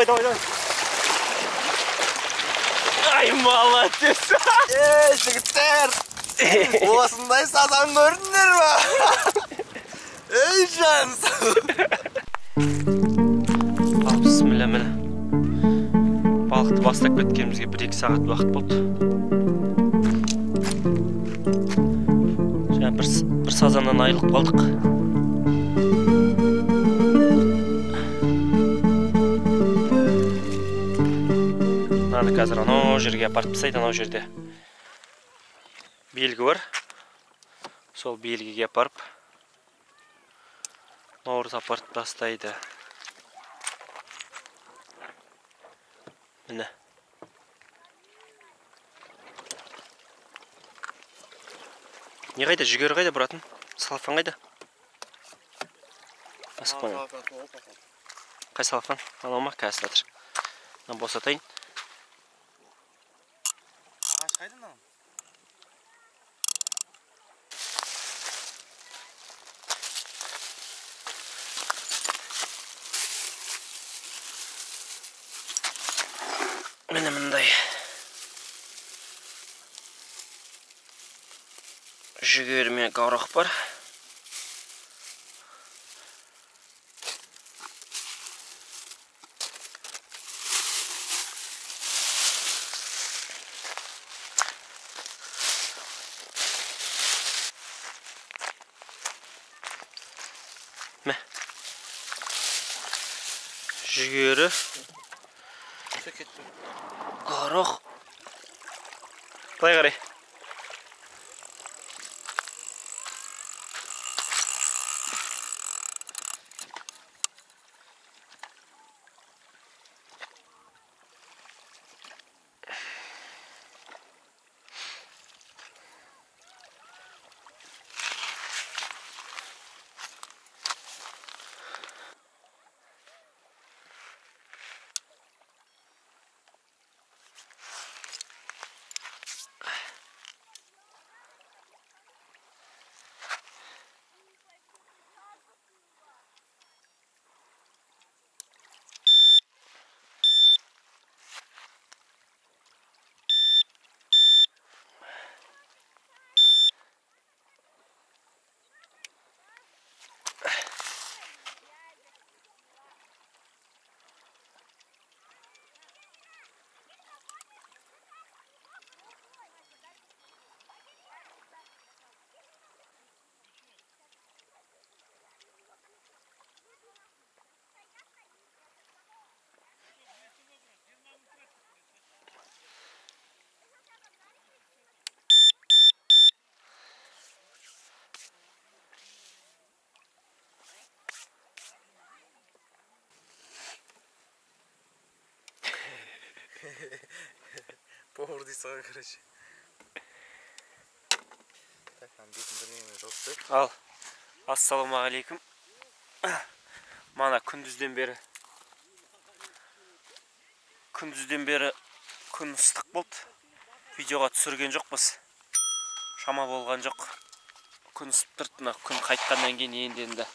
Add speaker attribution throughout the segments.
Speaker 1: Давай. Ай, молодец.
Speaker 2: Жігіттер! Осындай сазан көрдіңдер ма? Ей жан!
Speaker 1: Бисмилля, міне. Балықты бастап кеткенімізге 1-2 сағат уақыт болды. Жаңа бір сазаннан айырылып қалдық. Мынаны қазір анау жерге апарып тастайды, анау жерде белгі бар. Сол белгіге апарып Наурыз апарып тастайды. Міне. Не қайда? Жүгері қайда бұратын? Салафан қайда? Асықпан. Қай салафан? Анау ма? Қазір жатыр. Мына босатайын.
Speaker 2: Ағаш қайда мынау?
Speaker 1: Міне мындай жүгері мен қаурақ бар. Жүгері, қаурақ. Былай қарай.
Speaker 2: Повар дейсі ғой, короче.
Speaker 1: Ал, ассалаумағалейкум. Мана күндізден бері күн ыстық болды. Видеоға түсірген жоқпыз. Шама болған жоқ. Күн ысып тұрды. Күн қайтқаннан кейін енді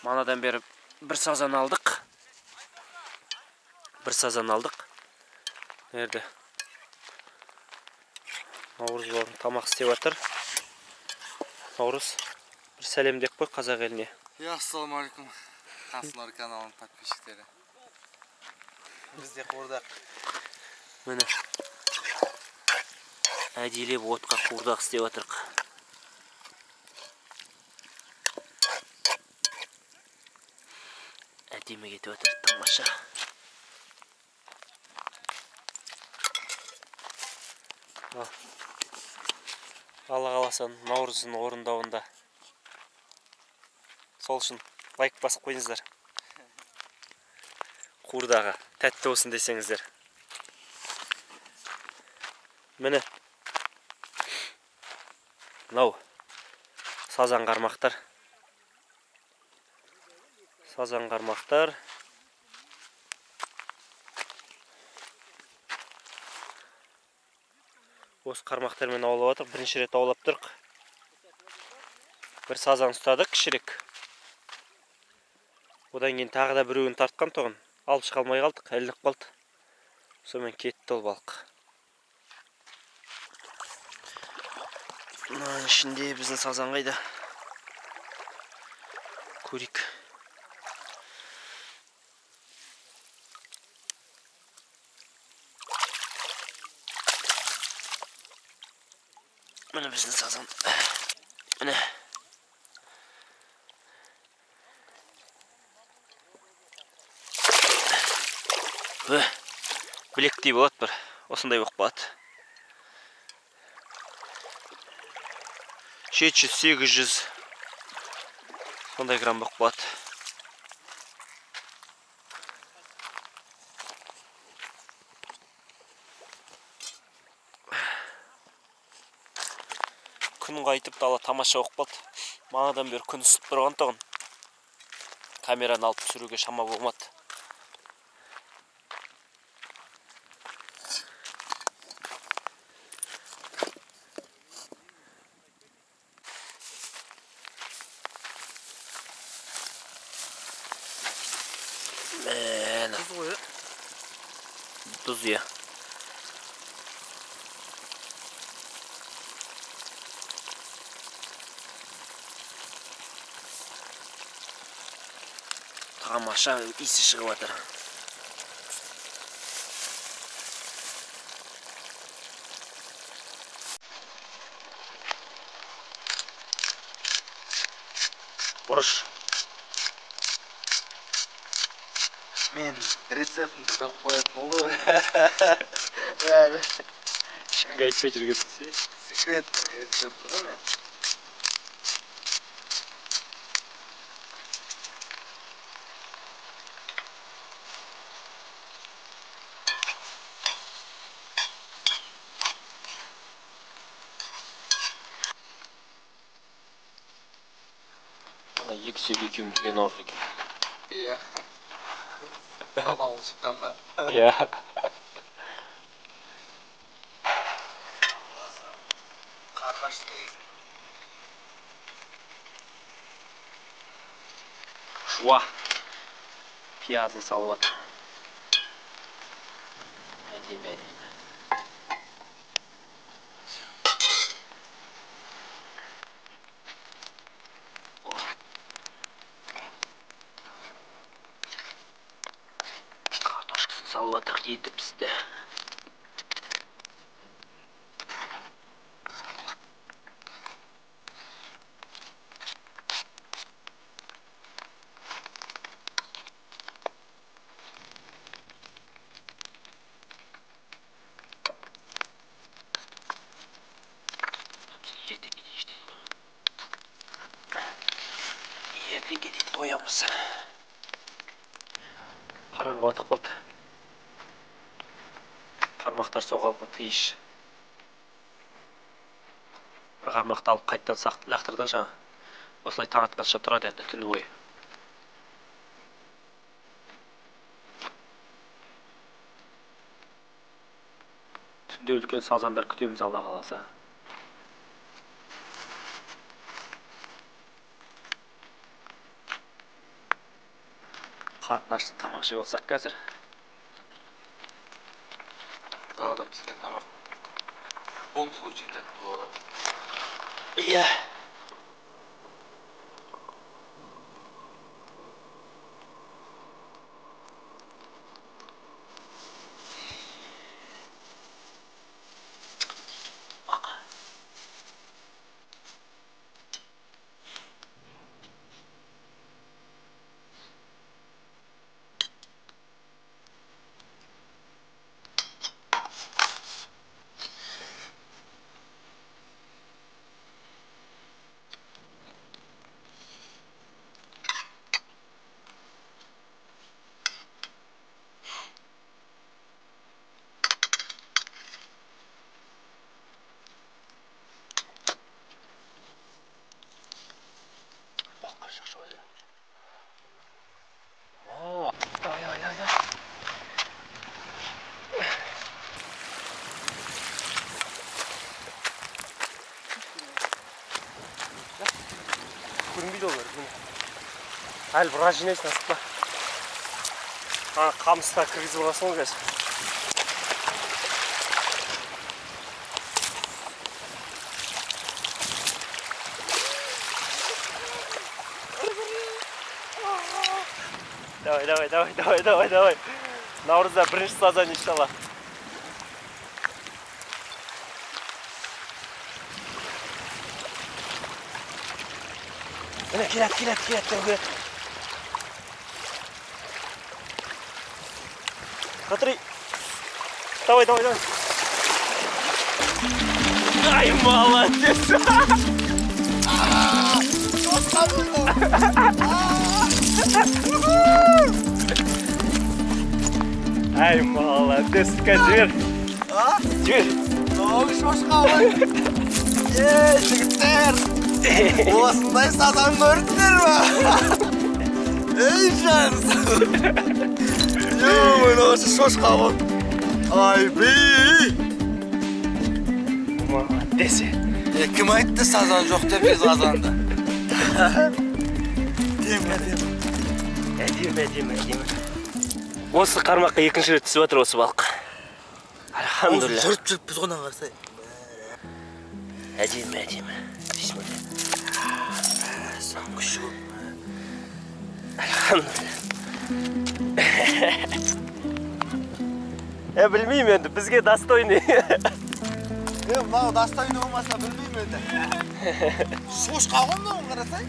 Speaker 1: манадан бері бір сазан алдық. Nerede? Наурыз болған тамақ істеп жатыр. Наурыз, бір сәлем деп қой қазақ еліне.
Speaker 2: Ассалаумағалейкум. Қасылар каналының подписчиктері. Бізде қуырдақ.
Speaker 1: Міне. Әдейілеп отқа қуырдақ істеп жатырық. Әдемі кетіп жатыр, тамаша. Алла қаласан Наурыздың орындауында. Сол үшін лайк басып қойыңыздар. Қуырдағы тәтті болсын десеңіздер. Міне. Мынау сазан қармақтар. Осы қармақтармен аулап жатырық. Бірінші рет аулап тұрық. Бір сазан ұстадық, кішірек. Одан кейін тағы да біреуін тартқан тұғын. Алып шыға алмай қалдық, ілініп қалды. Сонымен кетті ол балық. Мынаның ішінде біздің сазан қайда? Көрейік. Міне біздің сазан. Міне. Білектей болады бір. Осындай боқ болады. 700-800 сондай грамм боқ болады. Күн қайтып дала тамаша боқ болды. Манадан бері күн ысып тұрғандығын камераны алып түсіруге шама болмады. Tuz ya. Тамаша иісі шығып жатыр. Бұрыш.
Speaker 2: Мен рецептін тұтап қоятын олы.
Speaker 1: Шынға айтпай жүргенсің.
Speaker 2: Секрет рецепт.
Speaker 1: Екі сөйге көмілген орыз екен.
Speaker 2: Иә. Амал шыққан ба?
Speaker 1: Иә.
Speaker 2: Қарғаш дейін.
Speaker 1: Шуа. Пиязын салып отыр. Әдемі. Картошкасын салып отыр дейді бізді. Ертең кетеді тоямыз. Қараңғы батық болды. Қармақтар соғалға тиіш. Қармақты алып қайттан сақты лақтырды жаңа. Осылай таң атқанша тұрады енді түні бойы. Түнде үлкен сазандар күтеміз Алла қаласа. Қатын ашты тамақ жеп алсақ қазір.
Speaker 2: Далада піскен тамақ. Бұл случайда болады.
Speaker 1: Иә. Көрінбейді олар. Әлі бұра жинайсың асықпа. Қамыста кіргізіп аласың ғой қазір. Давай. Наурызда бірінші сазан иншалла. Міне келеді. Смотри. Давай. Ай, молодец. Ай, молодец, жібер. Жібер.
Speaker 2: Шошқа ғой. Жігіттер. Осындай сазан көрдіңдер ма? Ей жанс. Осы шошқа ғой. Ай, бей.
Speaker 1: Молодец.
Speaker 2: Кім айтты сазан жоқ деп біз қазанда?
Speaker 1: Әдемі. Осы қармаққа екінші рет түсіп отыр осы балық. Альхамдулилля.
Speaker 2: Жүріп біз ғана қарсай.
Speaker 1: Әдемі. Бисмилля.
Speaker 2: Сан күші көп.
Speaker 1: Альхамдулилля. Білмеймін енді, бізге достойный.
Speaker 2: Мынау достойный болмаса білмеймін енді. Шошқа ғой мынау қарасай.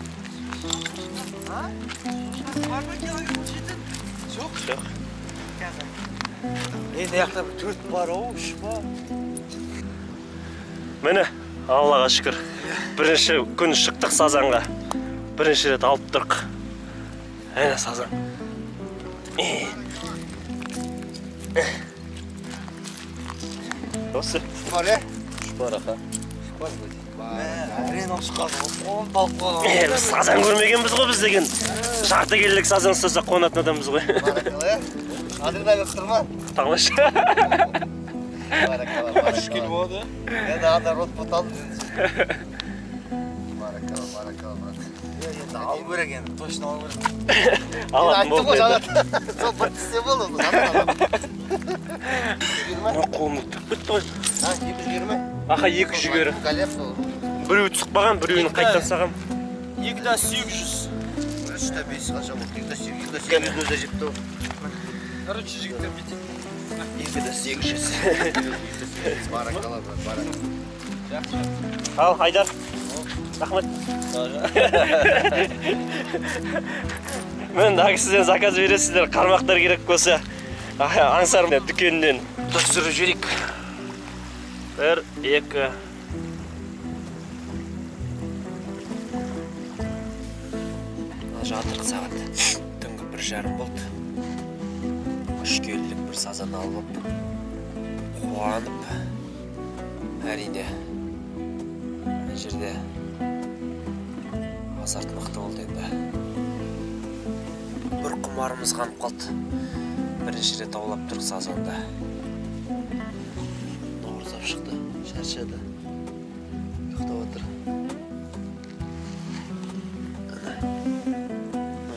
Speaker 2: Бар ма килограмм жетін? Жоқ. Енді яқта бір 4 бар оу, 3 бар.
Speaker 1: Міне, Аллаға шүкір. Бірінші күн шықтық сазанға. Бірінші рет алып тұрық. Әне сазан. Осы.
Speaker 2: Бар е?
Speaker 1: Бар аха.
Speaker 2: Бар бөді. Әрен ашқазы, он балық болған.
Speaker 1: Біз сазан көрмегенбіз ғой біз деген. Жарты келілік сазан ұстаса қонатын адамбыз ғой.
Speaker 2: Баракалла е? Адырда көптірма?
Speaker 1: Таңлашы.
Speaker 2: Баракалла.
Speaker 1: Шүкел болды.
Speaker 2: Енді ада рот бұталды. Баракалла. Енді алу керек енді, точно алу керек.
Speaker 1: Алатын болды енді.
Speaker 2: Сол бір тісте болды.
Speaker 1: Қолымды түк бітті ғой.
Speaker 2: 220?
Speaker 1: Аха, 200
Speaker 2: Колеп бұл.
Speaker 1: Біреуі түсікпаған, біреуін қайттан сағам.
Speaker 2: 2'de 800. 3'te 5 қанша болды? 2'de 800 өзі жетті.
Speaker 3: Короче, жігіттер бітті.
Speaker 2: 2'de 800. Баракалла, баракалла.
Speaker 1: Ал, Айдар. Рахмет. Мен дағы сізден заказ бересіздер, қармақтар керек болса. Аңсар дүкенінен түсіріп жіберейік. 1, 2. Жатырық сағат. Түнгі 1:30 болды. 3 келілік бір сазан алып, қуанып. Әрине, бұл жерде азарт мықты болды енді. Бір құмарымыз қанып қалды. Бірінші рет аулап тұрық сазанда. Наурызап шықты, шаршады. Ұйықтап отыр.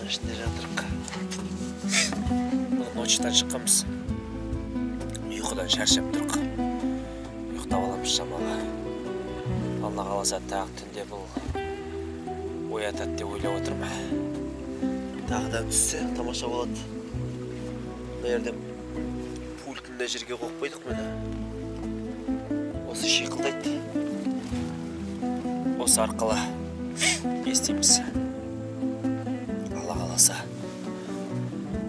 Speaker 1: Ішінде жатырық. Ночтан шыққанбыз. Ұйқыдан шаршап тұрық. Ұйықтап аламыз шамаға. Алла қаласа тағы түнде бұл оятады деп ойлап отырмын. Тағы да түссе тамаша болады. Бұл жерде пультінде жерге қойып қойдық мені. Осы шиқылдайды. Осы арқылы естиміз. Алла қаласа.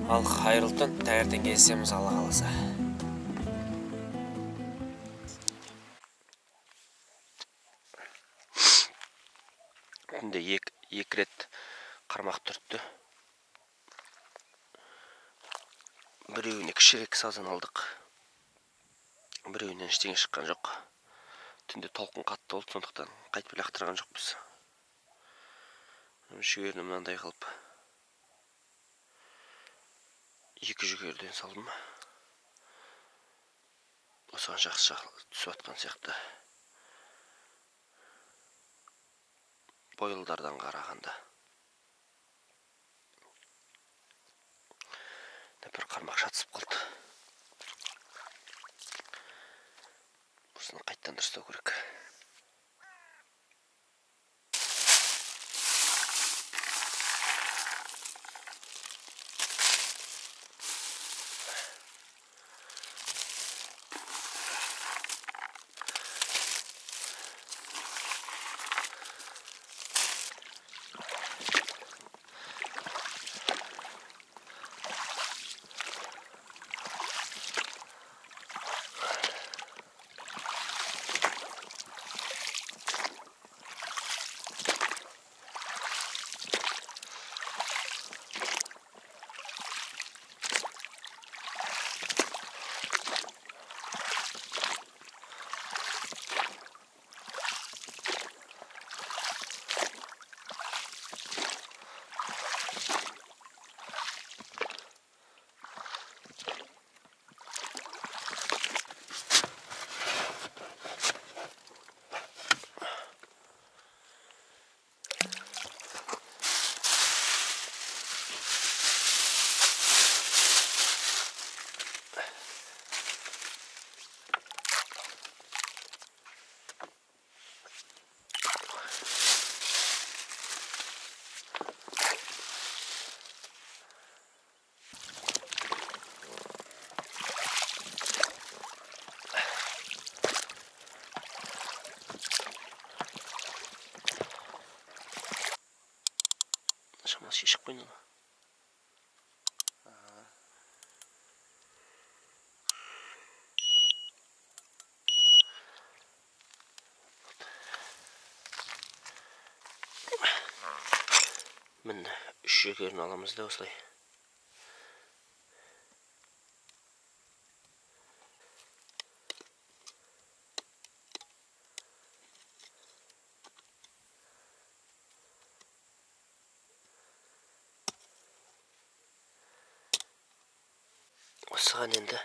Speaker 1: Ал қайырлы түн, таңертең кездесеміз Алла қаласа. Күнде екі рет қармақ түртті. Біреуіне кішірек сазан алдық. Біреуінен ештеңе шыққан жоқ. Түнде толқын қатты болды, сондықтан қайтып лақтырған жоқпыз. Жүгерді мынандай қылып 2 жүгерден салдым. Осыған жақсы түсіп атқан сияқты. Бойлдардан қарағанда. Bir qarmaq şatısып қалды. Осыны қайттан дұрыстау керек. Шамасы шешіп қойын оны. Міне, 3 жекерін аламыз да осылай. Осыған енді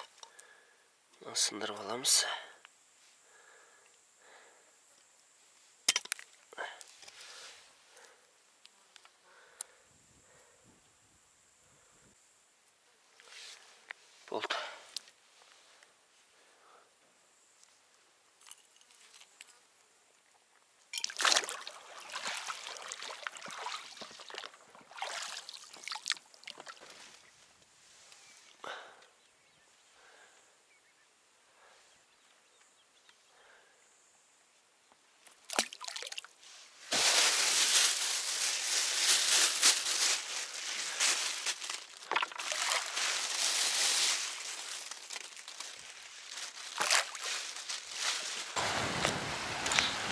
Speaker 1: сындырып аламыз. Болды.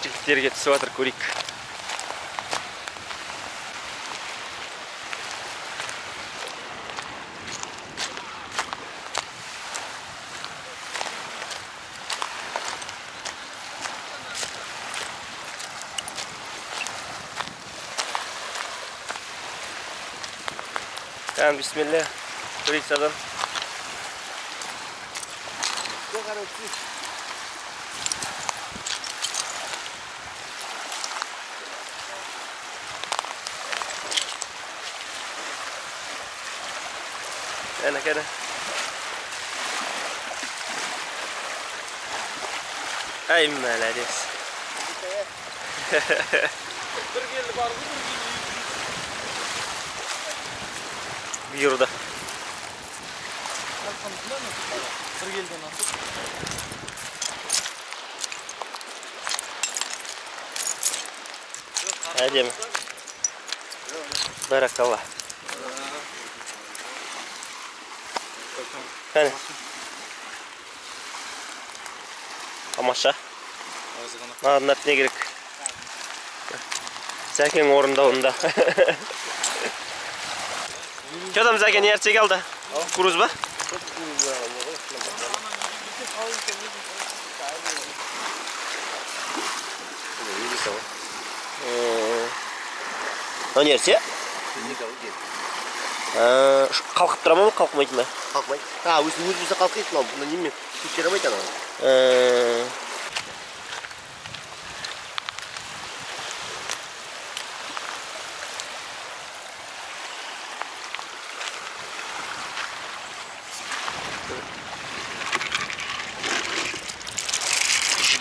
Speaker 1: Жігіттерге түсіп жатыр, көрейік. Tamam, bismillah. Көрейік садан. Ana كده. Ay молодец.
Speaker 3: Bir geldi var mı?
Speaker 1: Bir yurda.
Speaker 3: Bir geldi nasıl?
Speaker 1: Hadi mi? Barakallah. Hani? Amaşa. Anlat ne gerek? Zaten orunda onda. Kötüm zaten yer çek aldı. Kuruz ba? Ne yerse? Kalkıp duramam mı, kalkmaydı mı?
Speaker 2: Kalkmaydı. Ha, özü kalkıydı lan. Bunda değil mi? Hiç yaramaydı ana.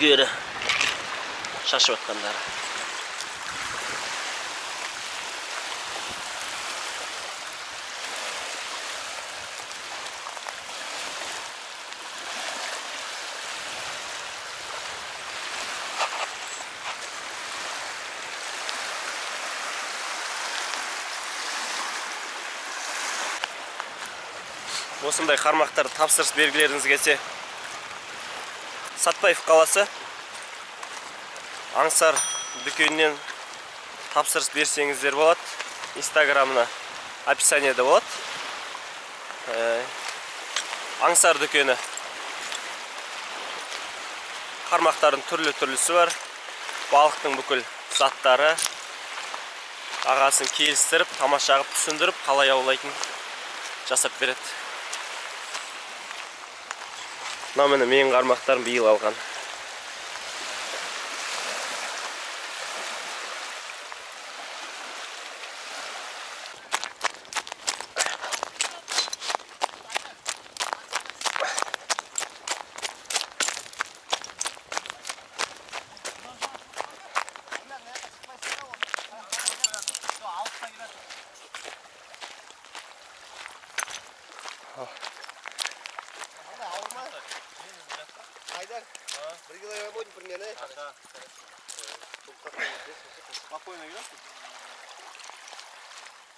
Speaker 1: жүгері шашып атқандары. Осындай қармақтарды тапсырыс бергілеріңіз келсе, Сатпаев қаласы Аңсар дүкенінен тапсырыс берсеңіздер болады. Инстаграмына описаниеде болады. Аңсар дүкені. Қармақтардың түрлі-түрлісі бар. Балықтың бүкіл заттары. Ағасын келістіріп, тамаша қылып түсіндіріп, қалай аулайтын жасап береді. Мына міне менің қармақтарым биыл алған.
Speaker 2: Айдар, bir kilo koydum primene.
Speaker 1: Спокойно келесің?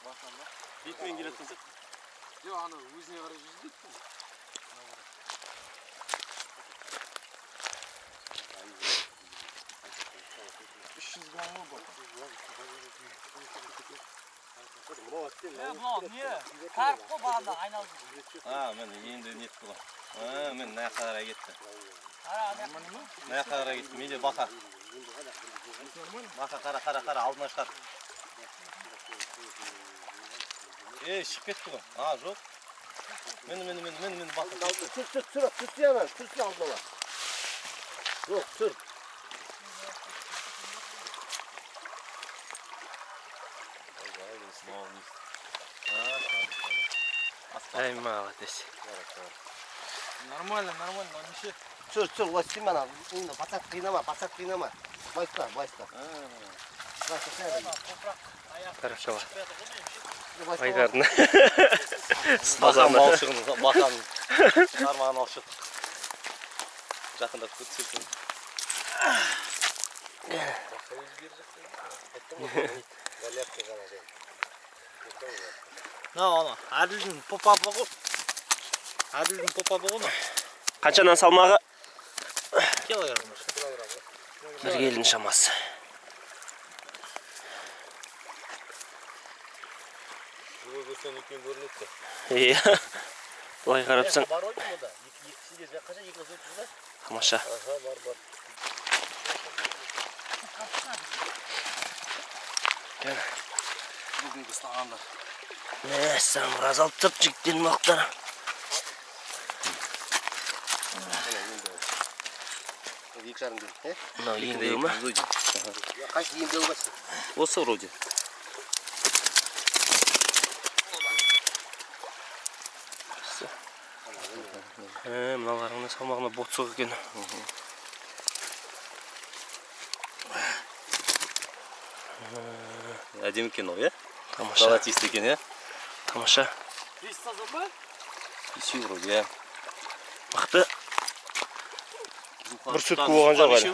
Speaker 1: Басында. Бетмен келесің сен?
Speaker 3: Жоқ, аны өзіне қарай жүздейді. 300 грамм бар. Мынау не? Қарып қой бағана айналып.
Speaker 1: Міне енді нет бұла. Мен мына қадарға кетті. Мына қадарға кетті. Менде бақа. Бақа қара алдына шығар. Шығып кетті ғой. Жоқ. Мен бақа.
Speaker 2: Түр ана, түр алдына. Жоқ, түр.
Speaker 1: Ай, молодец.
Speaker 3: Нормально, неше.
Speaker 2: Түр, ластим ана. Пацак қинама. Байста.
Speaker 1: Хорошо.
Speaker 2: Байста.
Speaker 1: Айдардың.
Speaker 4: Бақаның балшығын, бақаның қармағын алып шық. Жақындап көтселсін. Ана, Әділдің попапы ғой.
Speaker 1: Қаншадан салмағы?
Speaker 4: Килограмм.
Speaker 1: 1 келдің шамасы.
Speaker 4: Ой, көрсен екен көрінетті.
Speaker 1: Иә. Былай қарапсың.
Speaker 4: Бар ойдың бұда? Екісінде қаша 2 қыз өтті да?
Speaker 1: Тамаша.
Speaker 4: Бар.
Speaker 2: Бүгінгі ұстағандар.
Speaker 1: Сән біраз алып тұрып жіктен мақтар.
Speaker 2: Екі жарым дел.
Speaker 1: Мынау еңдеу ма?
Speaker 2: Қайсы еңдеу басы?
Speaker 4: Осы вроде.
Speaker 1: Мыналарыңның салмағына ботсық екен.
Speaker 4: Әдем екен ол, е?
Speaker 1: Тамаша.
Speaker 4: Золотисты екен, е?
Speaker 1: Тамаша.
Speaker 3: 5 сазан ба?
Speaker 4: Ису вроде, е?
Speaker 1: Мықты. Бір сүткі болған жоқ әлі.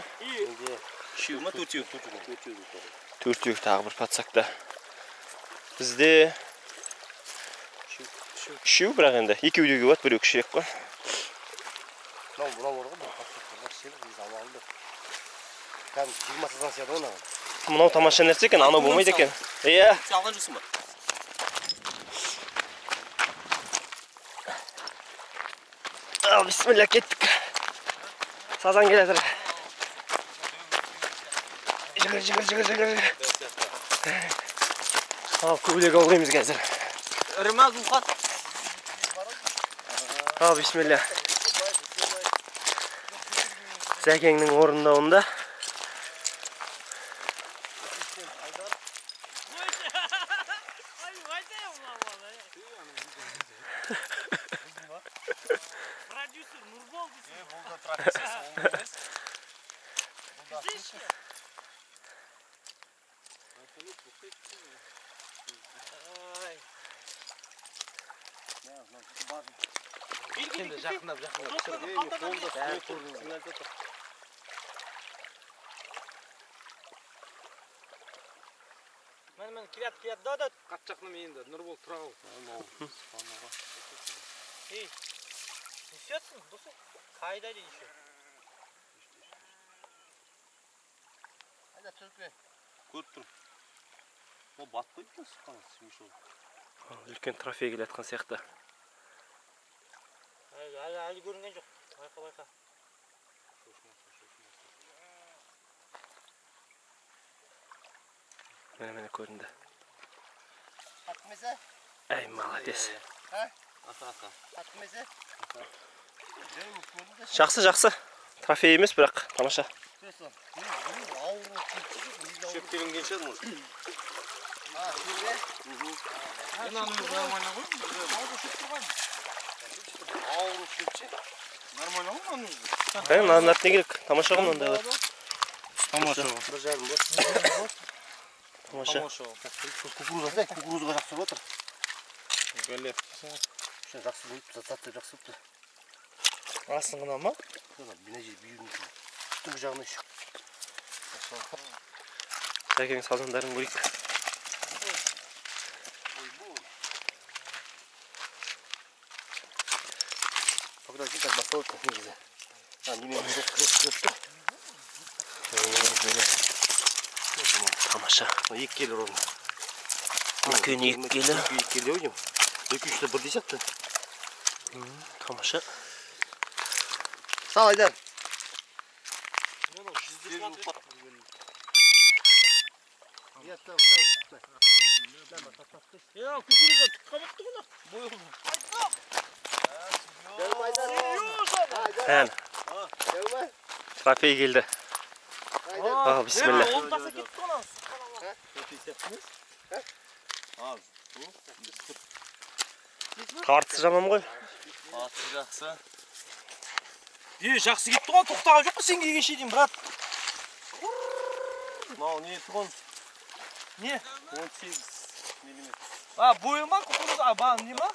Speaker 4: Үшеу ма? Төртеу.
Speaker 1: Төртеу тағы бір патсақта. Бізде үшеу бірақ енді. Екеудегі бат, біреу кішірек қой.
Speaker 2: Мынау орғы бұл қатсақтарға шеліп біз алалды. Кәдім 20 сазан сияды оны.
Speaker 1: Мынау тамаша нәрсе екен, анау болмайды екен. Иә.
Speaker 4: Салған жүрсің ба?
Speaker 1: Ал, бисмилля, кеттік. Сазан келетір. Жүгір. Ал, көбілек ауғаймыз қазір.
Speaker 3: Ірімәз ұлқат.
Speaker 1: Ал, бисмилля. Сәкеңнің орындауында.
Speaker 3: Şimdi жақындап. Мен келеді, да. Қат жақынам енді, Нұрбол тұра қол. Ей, не сүйетсің, досы? Қайда дейді еще?
Speaker 2: Hayda Türkmen.
Speaker 4: Көріп тұрмын. Ол батпайды екен сұққан смешол.
Speaker 1: Үлкен трофей келе жатқан сияқты.
Speaker 3: Әлі көрінген жоқ. Байқа.
Speaker 1: Мені көрінді.
Speaker 2: Atmese.
Speaker 1: Әй, молодец.
Speaker 4: Ата.
Speaker 2: Atmese.
Speaker 1: Жақсы. Трофей емес, бірақ тамаша.
Speaker 2: Diyorsun. Avru çıkıyor.
Speaker 4: Шөп келінген шығар может.
Speaker 2: Ha şöyle.
Speaker 3: Нормально ғой.
Speaker 2: Avru çıkıyor.
Speaker 3: Нормально ғой, оның.
Speaker 1: Мынаны не керек? Тамаша ғой мынандай.
Speaker 4: Тамаша.
Speaker 2: Bir жарым bu.
Speaker 1: Тамаша.
Speaker 2: Kukuruzga жақсы болып отыр.
Speaker 3: Галет.
Speaker 2: Жақсы болып, затты жақсы болыпты.
Speaker 3: Астыңғына ма?
Speaker 2: Мына жер бүйірін үстіңгі жағына еще.
Speaker 1: Сәкең сазандарын көрейік.
Speaker 2: Покажи, как басталды негізі. Немен кіріп.
Speaker 1: Тамаша.
Speaker 2: Екі келі ровно.
Speaker 1: Үлкен екі келі.
Speaker 2: Екі келі ойдым. Екі-үшті бірдей сияқты.
Speaker 1: Тамаша.
Speaker 2: Сал Айдар.
Speaker 3: Ya kukuruza tıkamıştı bunu. Boyuldu.
Speaker 1: Ән. Трофей келді. Аға, бисмилля.
Speaker 3: Oltası gitti ona.
Speaker 1: Қартысы жаман ғой.
Speaker 4: Аты жақсы.
Speaker 3: Жақсы кетті ғой, тоқтаған жоқ па сен келгенше дейін, брат?
Speaker 4: Мынау не тұғын?
Speaker 3: Не?
Speaker 4: 18 мм.
Speaker 3: Бойы ма, кукуруза, не ма?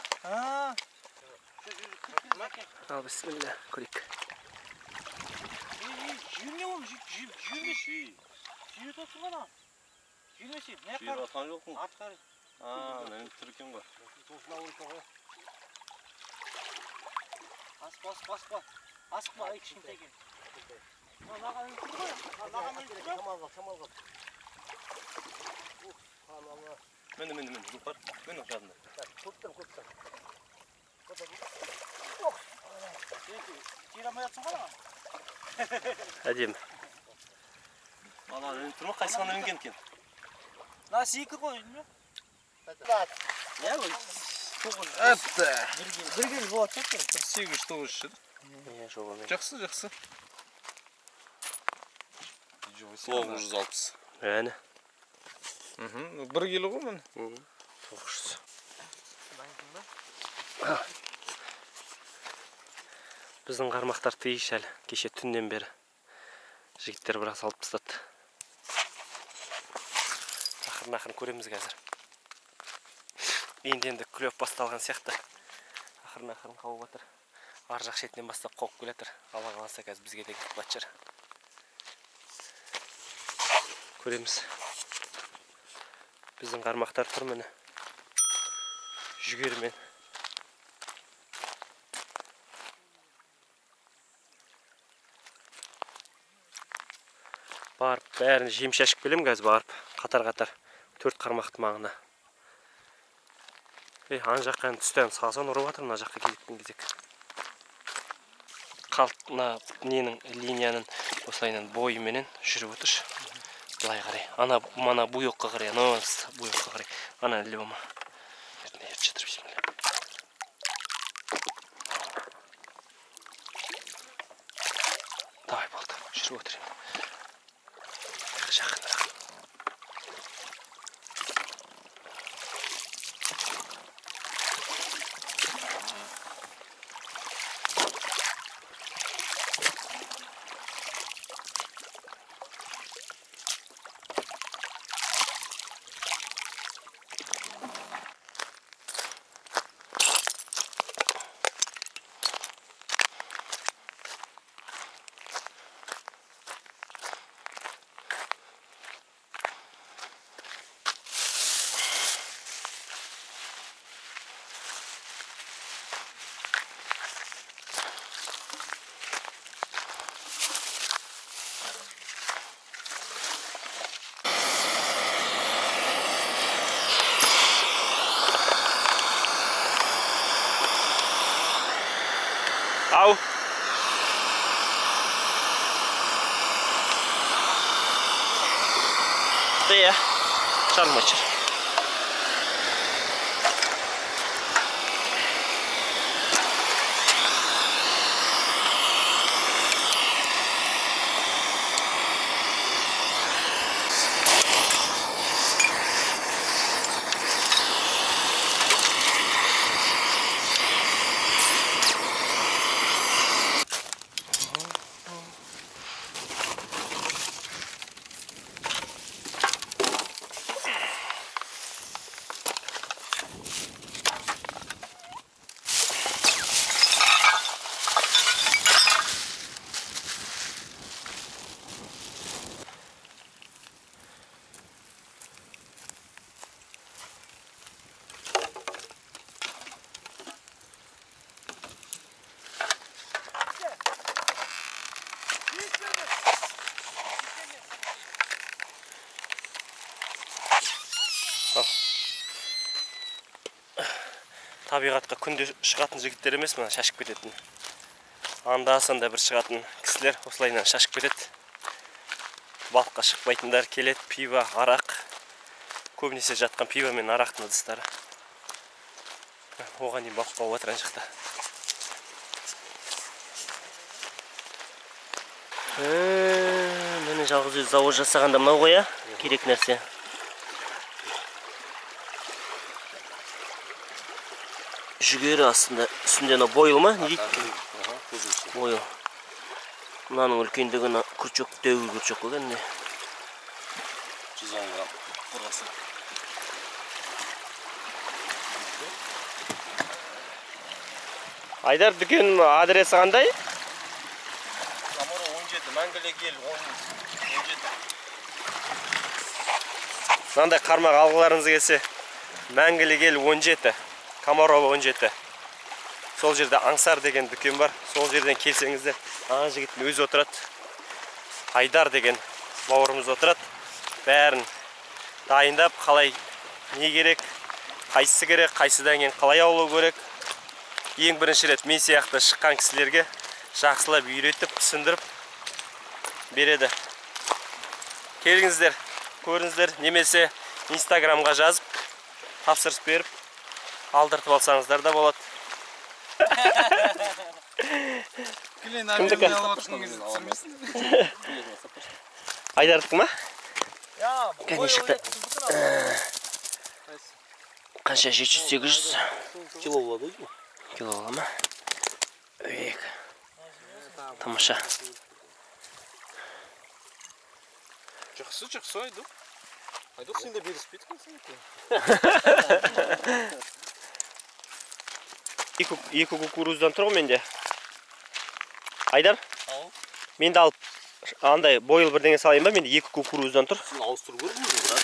Speaker 1: Ал, бисмилля, көрейік.
Speaker 3: Жүйірме ол, жүйірме. Жүйірет отсын ғана. Жүйірмесе, не
Speaker 4: Жүйір атқан жоқ му?
Speaker 3: Атқары.
Speaker 4: Менің түркен бар.
Speaker 3: Асықпа, ай кішкентай екен. Маған өлтірді ғой. Маған өлтірді ғой.
Speaker 4: Мен, жұпар. Мен жадында.
Speaker 2: Көптен.
Speaker 3: Жирамай атсын ғана.
Speaker 1: Әдемі.
Speaker 4: Ана өлтірме қайсыған өлген кен?
Speaker 3: Насы екі ғой, не?
Speaker 4: Не ғой?
Speaker 2: Әпті.
Speaker 3: Bir gel bu açak ya.
Speaker 2: 8-9 шыды. Жақсы.
Speaker 4: 960.
Speaker 1: Әне.
Speaker 2: Бір келі ғой мен.
Speaker 1: 900. Біздің қармақтар тиіш әлі. Кеше түннен бері. Жігіттер біраз алып тастады. Ақырын көреміз қазір. Енді күліп басталған сияқты. Ақырын қауып отыр. Ар жақ шетінен бастап қауып келетір. Алла қаласа қазір бізге де кетіп батшыр. Көреміз. Біздің қармақтар тұр міне. Жүгермен. Барып, бәрін жем шашып келем қазір барып. Қатар-қатар. 4 қармақты маңына. Ана жаққан түстен сағасан ұрып атыр, мына жаққа кезек. Қалтына ненің линияның осылайынан бойыменен жүріп отырш. Былай қарай. Ана мана бұйыққа қарай, ана бұйыққа қарай. Ана әлі бома. Еріне ерт жатыр, бисмилля. Давай болды, жүріп отырайын. Жақынырақ. болса, я шармачыр. Табиғатқа күнде шығатын жігіттер емес, мына шашып кететін. Анда-санда бір шығатын кісілер осылайынан шашып кетеді. Балыққа шықпайтындар келеді, пива, арақ. Көбінесе жатқан пива мен арақтың ыдыстары. Оған дейін балық қауып жатыр ана жақта. Мені жалғыз өзі завод жасағанда мынау ғой, керек нәрсе. Жүгері астында, үстінде бойыл ма? Не дейді? Бойыл. Мынаның үлкендігі күрчек, дөгі күрчек қой кәдімгі.
Speaker 4: 110 грамм қорғасын.
Speaker 1: Айдар, дүкен адресі қандай?
Speaker 2: Камара 17, мәңгілік ел 17.
Speaker 1: Мынандай қармақ алғыларыңыз келсе, мәңгілік ел 17. Комарова 17. Сол жерде Аңсар деген дүкен бар. Сол жерден келсеңіздер, ана жігіттің өзі отырады. Айдар деген бауырымыз отырады. Бәрін дайындап, қалай не керек, қайсысы керек, қайсыдан кейін қалай аулау керек. Ең бірінші рет мен сияқты шыққан кісілерге жақсылап үйретіп, түсіндіріп береді. Келіңіздер, көріңіздер, немесе Инстаграмға жазып, тапсырыс беріп, алдыртып алсаңыздар да болады. Кімдікі? Айдардық ма? Кәне шықты. Қанша 700-800
Speaker 4: Кило болады ма?
Speaker 1: кило бола ма? Өйек. Тамаша.
Speaker 4: Жақсы айдық. Айдық сен де беріспейді қансын екен.
Speaker 1: Екі кукуруздан тұр ғой менде. Айдар? Менде алып, андай бойыл бірдеңе салайын ба? Менде екі кукуруздан тұр.
Speaker 4: Сен ауыстыру көріп жүрсің,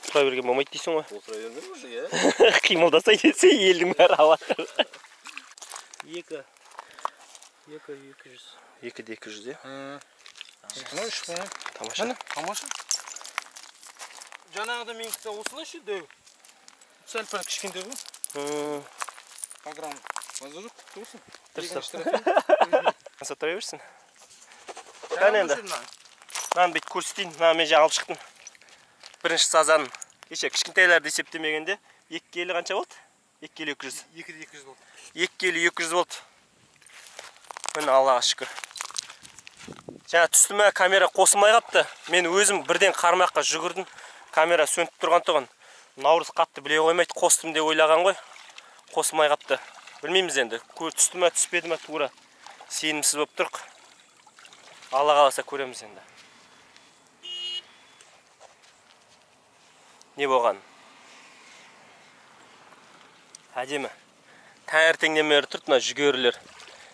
Speaker 1: Тұра берген болмайды дейсің ғой.
Speaker 4: Отыра бермей уже, я?
Speaker 1: Қимылдасай десе, елдің бәрі алатыр. 200. 200, е?
Speaker 3: Мына 3 қойын.
Speaker 1: Тамаша.
Speaker 3: Тамаша. Жаңағыда менікті осылай ше дөу. Сәл-пәл кішкентай ғой. Программа. Маза жоқ, күтті болсын.
Speaker 1: Қанса тұра берсін. Кәне енді. Мынаны бейт көрсетейін. Мынаны мен жаңа алып шықтым. Бірінші сазан. Кеше кішкентайларды есептемегенде 2 келі қанша болды? 2 келі 200.
Speaker 3: 200 болды.
Speaker 1: 2 келі 200 болды. Міне Аллаға шүкір. Жаңа түстіме камера қосылмай қапты. Мен өзім бірден қармаққа жүгірдім. Камера сөніп тұрған тұғын. Наурыз қатты біле қоймайды. Қостым деп ойлаған ғой. Қосылмай қапты. Білмейміз енді. Түстіме түспеді ме тура. Сенімсіз болып тұрқ. Алла қаласа көреміз енді. Не болған? Әдемі. Таңертеңнен бері тұрды мына жүгерілер.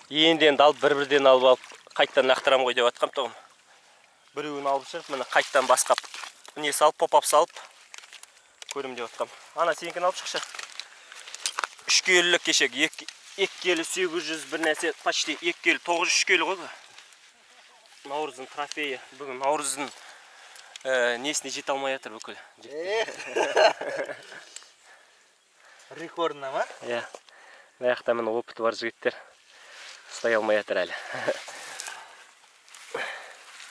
Speaker 1: Енді алып, бір-бірден алып, қайттан нақтырам ғой деп атқам тұғым. Біреуін алып шығып, міне қайттан басқа не салып, попап салып көрім деп атқам. Ана сенікін алып шықшы. 3 келілік кешек, 2 келі 800 бір нәрсе, почти 2 келі 900 келі ғой. Наурыздың трофейі. Бүгін Наурыздың несіне жете алмай жатыр бүкіл.
Speaker 3: Рекордына ма?
Speaker 1: Иә. Аяқта міне опыты бар жігіттер. Ұстай алмай жатыр әлі.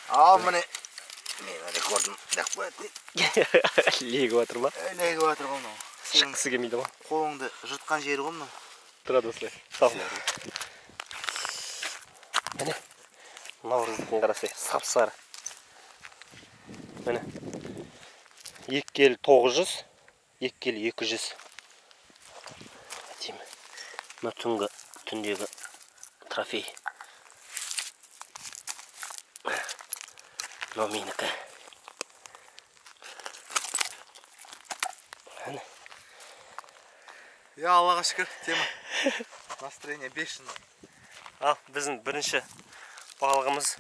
Speaker 2: Ал міне Менің рекордым дақ қояды.
Speaker 1: Легіп отыр ма?
Speaker 2: Легіп отыр ғой мынау.
Speaker 1: Шыққысы келмейді ма?
Speaker 2: Қолыңды жыртқан жері ғой мынау.
Speaker 1: Тұрады осылай. Сау. Міне. Наурыздың қарасай, сап-сары. Міне. 2 келі 900, 2 келі 200. Деймін. Мына түндегі трофей. Мынау менікі.
Speaker 2: Я Аллаға шүкір, тема. Настроение бешено.
Speaker 1: Ал, біздің бірінші балығымыз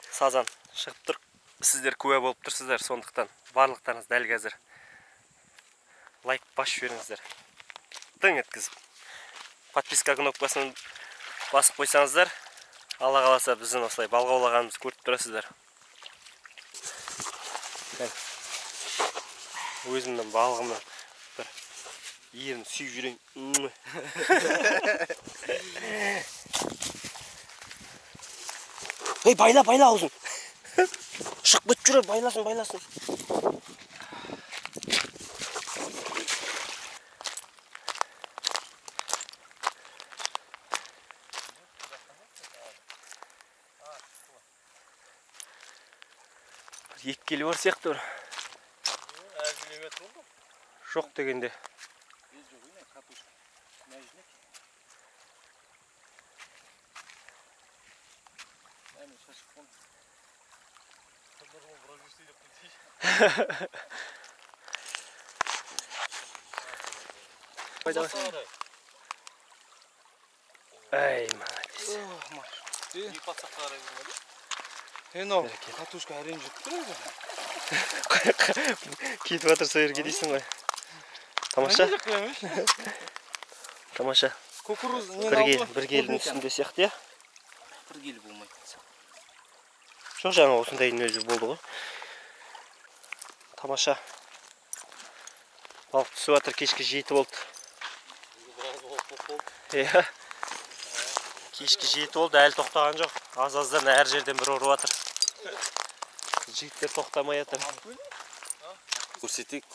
Speaker 1: сазан шығып тұр. Сіздер куә болып тұрсыздар, сондықтан барлықтарыңыз дәл қазір лайк басып жіберіңіздер. Тың еткізіп. Подписка кнопкасын басып қойсаңыздар, Алла қаласа біздің осылай балға аулағанымызды көріп тұрасыздар. Өзімнің балығымның бір ерін сүйіп жүрейін. Ей, байла аузын. Шық бөт жүрер, байласын. Екі келі бар сияқты бар. Жоқ дегенде. Ай, молодец.
Speaker 2: Eno, катушка әрең жүк тұрады.
Speaker 1: Кетіп жатыр сол жерге дейсің ғой. Тамаша. Тамаша.
Speaker 2: Кукуруз
Speaker 1: бір келдің үстінде сияқты, я?
Speaker 2: бір келі болмайды.
Speaker 1: Жоқ, жаңа осындайдың өзі болды ғой. Тамаша. Балық түсіп жатыр, кешкі 7 болды. Иә. Кешкі 7 болды, әлі тоқтаған жоқ. Аз-аздан әр жерден бір ұрып жатыр. Жігіттер тоқтамай жатыр.
Speaker 4: Көрсетейік.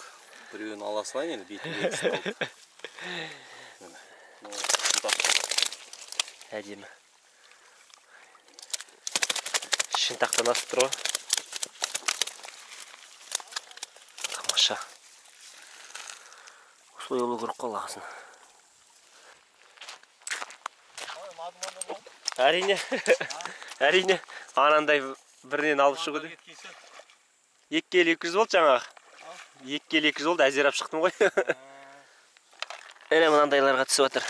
Speaker 4: Біреуін ала салайын, енді бетіне түсіп
Speaker 1: Әдемі. Шынтақтан асып тұр ғой. Тамаша. Осылай олу көріп қол ағасын. Әрине. Анандай бірінен алып шығуды. 2 келі 200 болды жаңағы. 2 келі 200 болды, әзер ап шықтым ғой. Әне мынандайларға түсіп жатыр.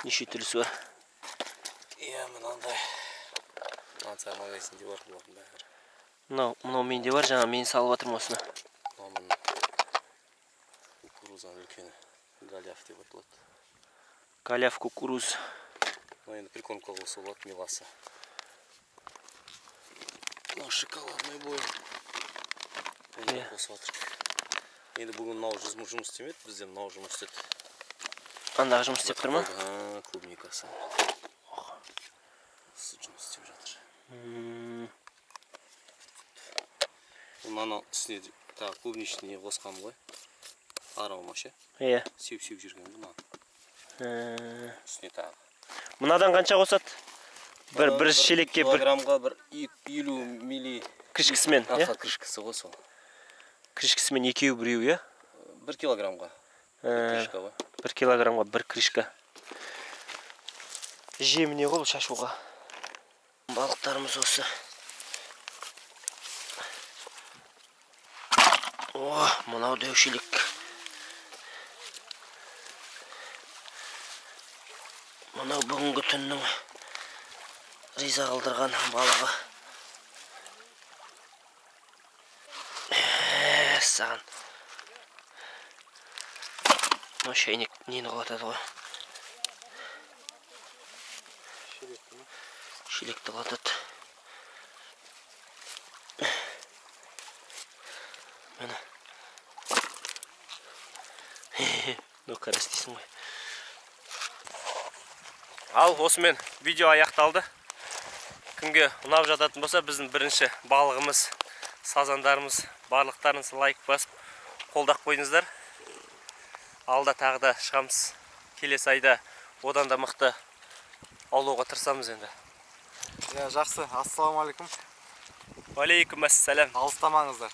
Speaker 1: Неше түрлісі бар.
Speaker 4: Иә, мынандай. Ансар магазинде бар бұлардың бәрі.
Speaker 1: Мынау менде бар, жаңа мен салып жатырмын осыны.
Speaker 4: Мынау кукурузаның үлкені. Галяв деп аталады.
Speaker 1: Галяв кукуруз.
Speaker 4: Мына енді прикормка болса болады, миласы. Мынау шоколадный бой. Оны қосып жатыр. Енді бүгін мынау жұмыс істемеді, бізден мынау жұмыс істеді.
Speaker 1: Андағы жұмыс істеп тұр ма?
Speaker 4: Клубникасы. Осы жұмыс істеп жатыр. Мынаны үстіне тағы клубничный қосқам ғой. Араума ше.
Speaker 1: Иә.
Speaker 4: Сеу-сеу жүрген бұна. Үстіне тағы.
Speaker 1: Мынадан қанша қосады? Бір шелекке
Speaker 4: килограммға бір 50 милли
Speaker 1: крышкісімен, иә?
Speaker 4: Крышкісі ғой сол.
Speaker 1: Крышкісімен екеу біреу, иә?
Speaker 4: 1 килограммға. Крышка ғой.
Speaker 1: 1 килограммға 1 крышка. Жеміне ғой шашуға. Балықтарымыз осы. О, мынау дөушелік. Мынау бүгінгі түннің риза қалдырған балығы. Саған. Мынау шайнек нені қалатады ғой? Шелекті қалатады. Мені. Ну, қарас дейсің ғой. Ал, осымен видео аяқталды. Кімге ұнап жататын болса, біздің бірінші балығымыз, сазандарымыз, барлықтарыңыз лайк басып, қолдап қойыңыздар. Алда тағы да шығамыз. Келесі айда одан да мықты аулауға тырысамыз енді.
Speaker 3: Жақсы. Ассалаумағалейкум.
Speaker 1: Алейкум ассалам.
Speaker 3: Алыстамаңыздар.